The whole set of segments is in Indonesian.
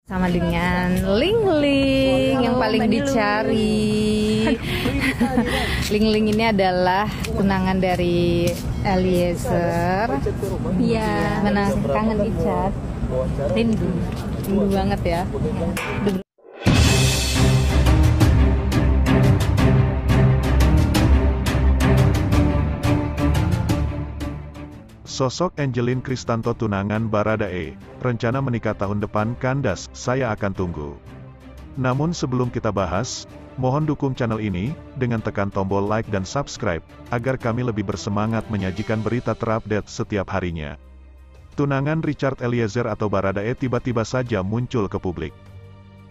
Sama dengan Ling Ling yang paling dicari. Ling Ling ini adalah tunangan dari Eliezer. Iya. Mana kangen Icat? Rindu banget ya. Sosok Angelin Kristanto tunangan Baradae, rencana menikah tahun depan kandas, saya akan tunggu. Namun sebelum kita bahas, mohon dukung channel ini, dengan tekan tombol like dan subscribe, agar kami lebih bersemangat menyajikan berita terupdate setiap harinya. Tunangan Richard Eliezer atau Baradae tiba-tiba saja muncul ke publik.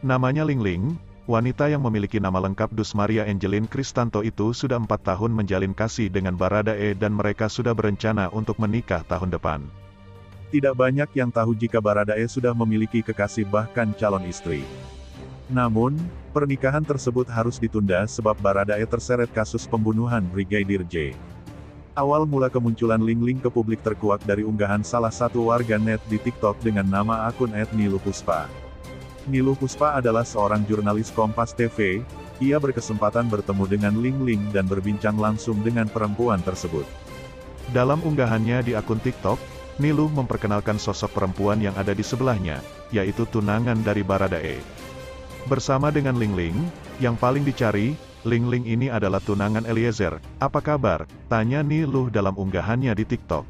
Namanya Ling Ling, wanita yang memiliki nama lengkap Dus Maria Angelin Kristanto itu sudah 4 tahun menjalin kasih dengan Baradae dan mereka sudah berencana untuk menikah tahun depan. Tidak banyak yang tahu jika Baradae sudah memiliki kekasih bahkan calon istri. Namun, pernikahan tersebut harus ditunda sebab Baradae terseret kasus pembunuhan Brigadir J. Awal mula kemunculan Ling Ling ke publik terkuak dari unggahan salah satu warga net di TikTok dengan nama akun @nilupuspa. Nilu Puspa adalah seorang jurnalis Kompas TV, ia berkesempatan bertemu dengan Ling Ling dan berbincang langsung dengan perempuan tersebut. Dalam unggahannya di akun TikTok, Nilu memperkenalkan sosok perempuan yang ada di sebelahnya, yaitu tunangan dari Baradae. Bersama dengan Ling Ling, yang paling dicari, Ling Ling ini adalah tunangan Eliezer. Apa kabar? Tanya Nilu dalam unggahannya di TikTok.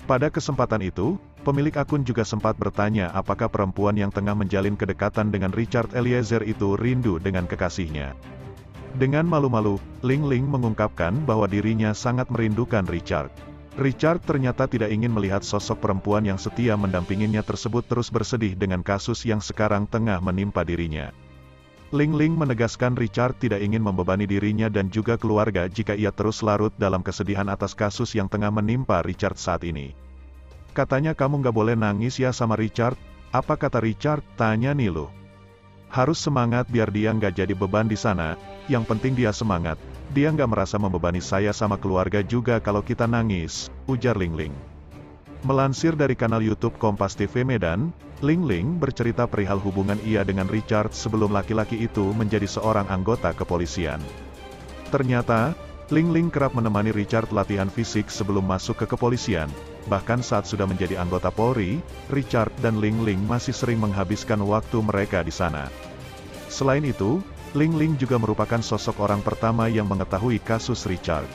Pada kesempatan itu, pemilik akun juga sempat bertanya apakah perempuan yang tengah menjalin kedekatan dengan Richard Eliezer itu rindu dengan kekasihnya. Dengan malu-malu, Ling Ling mengungkapkan bahwa dirinya sangat merindukan Richard. Richard ternyata tidak ingin melihat sosok perempuan yang setia mendampinginya tersebut terus bersedih dengan kasus yang sekarang tengah menimpa dirinya. Ling Ling menegaskan Richard tidak ingin membebani dirinya dan juga keluarga jika ia terus larut dalam kesedihan atas kasus yang tengah menimpa Richard saat ini. Katanya kamu nggak boleh nangis ya sama Richard. Apa kata Richard? Tanya Nilu. Harus semangat biar dia nggak jadi beban di sana, yang penting dia semangat. Dia nggak merasa membebani saya sama keluarga juga kalau kita nangis, ujar Ling Ling. Melansir dari kanal YouTube Kompas TV Medan, Ling Ling bercerita perihal hubungan ia dengan Richard sebelum laki-laki itu menjadi seorang anggota kepolisian. Ternyata, Ling Ling kerap menemani Richard latihan fisik sebelum masuk ke kepolisian. Bahkan saat sudah menjadi anggota Polri, Richard dan Ling Ling masih sering menghabiskan waktu mereka di sana. Selain itu, Ling Ling juga merupakan sosok orang pertama yang mengetahui kasus Richard.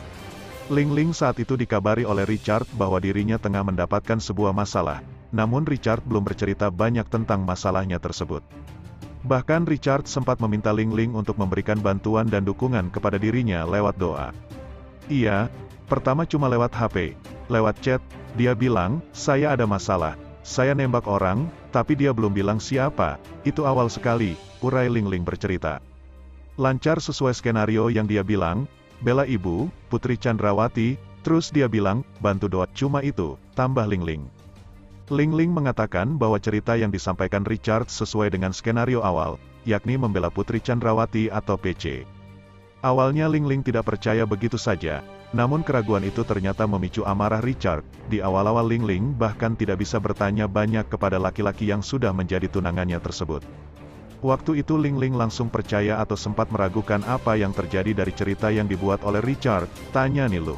Ling Ling saat itu dikabari oleh Richard bahwa dirinya tengah mendapatkan sebuah masalah, namun Richard belum bercerita banyak tentang masalahnya tersebut. Bahkan Richard sempat meminta Ling Ling untuk memberikan bantuan dan dukungan kepada dirinya lewat doa. Iya, pertama cuma lewat HP, lewat chat, dia bilang, saya ada masalah, saya nembak orang, tapi dia belum bilang siapa, itu awal sekali, urai Ling Ling bercerita. Lancar sesuai skenario yang dia bilang, bela ibu, Putri Chandrawati, terus dia bilang, bantu doa, cuma itu, tambah Ling Ling. Ling Ling mengatakan bahwa cerita yang disampaikan Richard sesuai dengan skenario awal, yakni membela Putri Chandrawati atau PC. Awalnya Ling Ling tidak percaya begitu saja, namun keraguan itu ternyata memicu amarah Richard. Di awal-awal Ling Ling bahkan tidak bisa bertanya banyak kepada laki-laki yang sudah menjadi tunangannya tersebut. Waktu itu Ling Ling langsung percaya atau sempat meragukan apa yang terjadi dari cerita yang dibuat oleh Richard, tanya Nilu.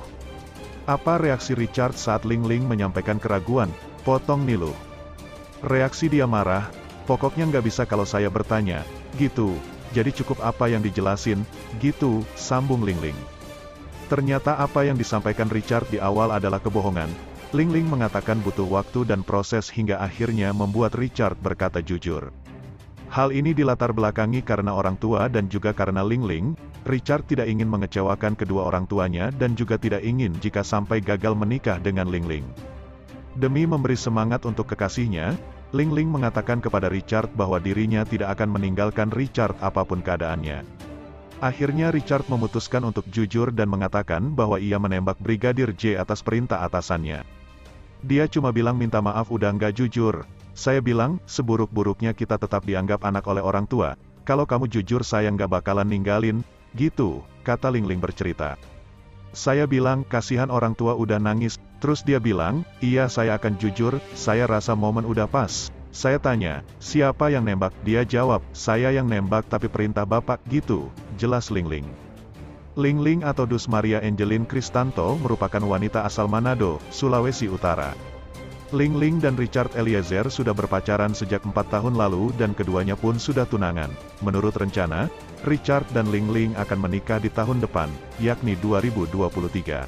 Apa reaksi Richard saat Ling Ling menyampaikan keraguan? Potong Nilu. Reaksi dia marah, pokoknya nggak bisa kalau saya bertanya, gitu, jadi cukup apa yang dijelasin, gitu, sambung Ling Ling. Ternyata apa yang disampaikan Richard di awal adalah kebohongan. Ling Ling mengatakan butuh waktu dan proses hingga akhirnya membuat Richard berkata jujur. Hal ini dilatar belakangi karena orang tua dan juga karena Ling Ling, Richard tidak ingin mengecewakan kedua orang tuanya dan juga tidak ingin jika sampai gagal menikah dengan Ling Ling. Demi memberi semangat untuk kekasihnya, Ling Ling mengatakan kepada Richard bahwa dirinya tidak akan meninggalkan Richard apapun keadaannya. Akhirnya Richard memutuskan untuk jujur dan mengatakan bahwa ia menembak Brigadir J atas perintah atasannya. Dia cuma bilang minta maaf udah nggak jujur. Saya bilang, seburuk-buruknya kita tetap dianggap anak oleh orang tua. Kalau kamu jujur saya nggak bakalan ninggalin, gitu, kata Ling Ling bercerita. Saya bilang, kasihan orang tua udah nangis, terus dia bilang, iya saya akan jujur, saya rasa momen udah pas, Saya tanya, siapa yang nembak? Dia jawab, saya yang nembak tapi perintah bapak, gitu, jelas Ling Ling. Ling Ling atau Dus Maria Angeline Kristanto merupakan wanita asal Manado, Sulawesi Utara. Ling Ling dan Richard Eliezer sudah berpacaran sejak 4 tahun lalu dan keduanya pun sudah tunangan. Menurut rencana, Richard dan Ling Ling akan menikah di tahun depan, yakni 2023.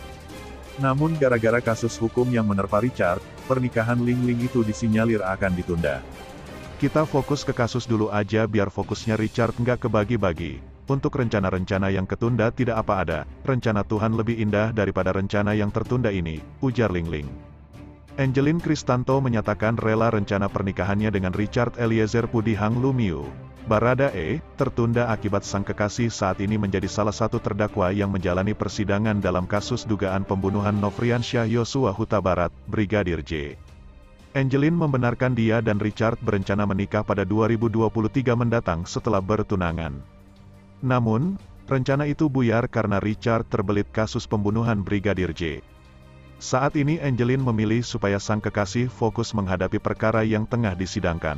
Namun gara-gara kasus hukum yang menerpa Richard, pernikahan Ling Ling itu disinyalir akan ditunda. Kita fokus ke kasus dulu aja biar fokusnya Richard nggak kebagi-bagi. Untuk rencana-rencana yang ketunda tidak apa ada, rencana Tuhan lebih indah daripada rencana yang tertunda ini, ujar Ling Ling. Angeline Kristanto menyatakan rela rencana pernikahannya dengan Richard Eliezer Pudihang Lumiu. Baradae, tertunda akibat sang kekasih saat ini menjadi salah satu terdakwa yang menjalani persidangan dalam kasus dugaan pembunuhan Nofriansyah Yosua Huta Barat, Brigadir J. Angeline membenarkan dia dan Richard berencana menikah pada 2023 mendatang setelah bertunangan. Namun, rencana itu buyar karena Richard terbelit kasus pembunuhan Brigadir J. Saat ini Angeline memilih supaya sang kekasih fokus menghadapi perkara yang tengah disidangkan.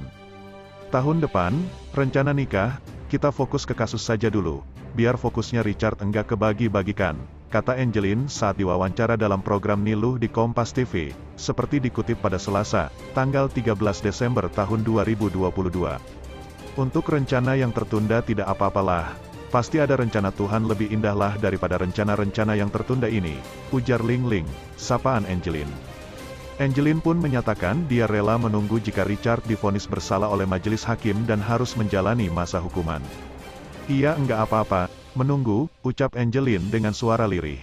Tahun depan, rencana nikah, kita fokus ke kasus saja dulu, biar fokusnya Richard enggak kebagi-bagikan, kata Angeline saat diwawancara dalam program Niluh di Kompas TV, seperti dikutip pada Selasa, tanggal 13 Desember tahun 2022. Untuk rencana yang tertunda tidak apa-apalah. Pasti ada rencana Tuhan lebih indah lah daripada rencana-rencana yang tertunda ini, ujar Ling Ling, sapaan Angeline. Angeline pun menyatakan dia rela menunggu jika Richard divonis bersalah oleh majelis hakim dan harus menjalani masa hukuman. Iya enggak apa-apa, menunggu, ucap Angeline dengan suara lirih.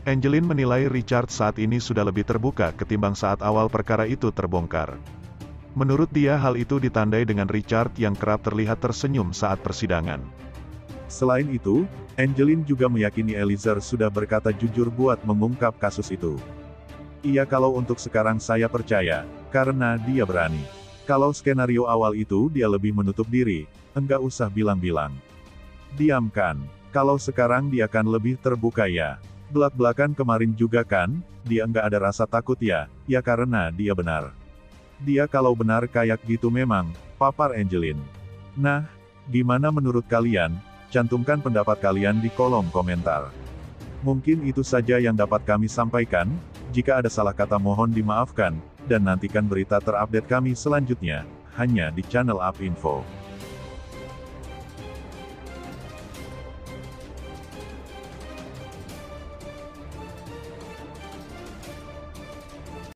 Angeline menilai Richard saat ini sudah lebih terbuka ketimbang saat awal perkara itu terbongkar. Menurut dia hal itu ditandai dengan Richard yang kerap terlihat tersenyum saat persidangan. Selain itu, Angeline juga meyakini Eliezer sudah berkata jujur buat mengungkap kasus itu. Iya kalau untuk sekarang saya percaya, karena dia berani. Kalau skenario awal itu dia lebih menutup diri, enggak usah bilang-bilang. Diamkan, kalau sekarang dia kan lebih terbuka ya. Belak-belakan kemarin juga kan, dia enggak ada rasa takut ya karena dia benar. Dia kalau benar kayak gitu memang, papar Angeline. Nah, gimana menurut kalian? Cantumkan pendapat kalian di kolom komentar. Mungkin itu saja yang dapat kami sampaikan, jika ada salah kata mohon dimaafkan, dan nantikan berita terupdate kami selanjutnya, hanya di channel UP Info.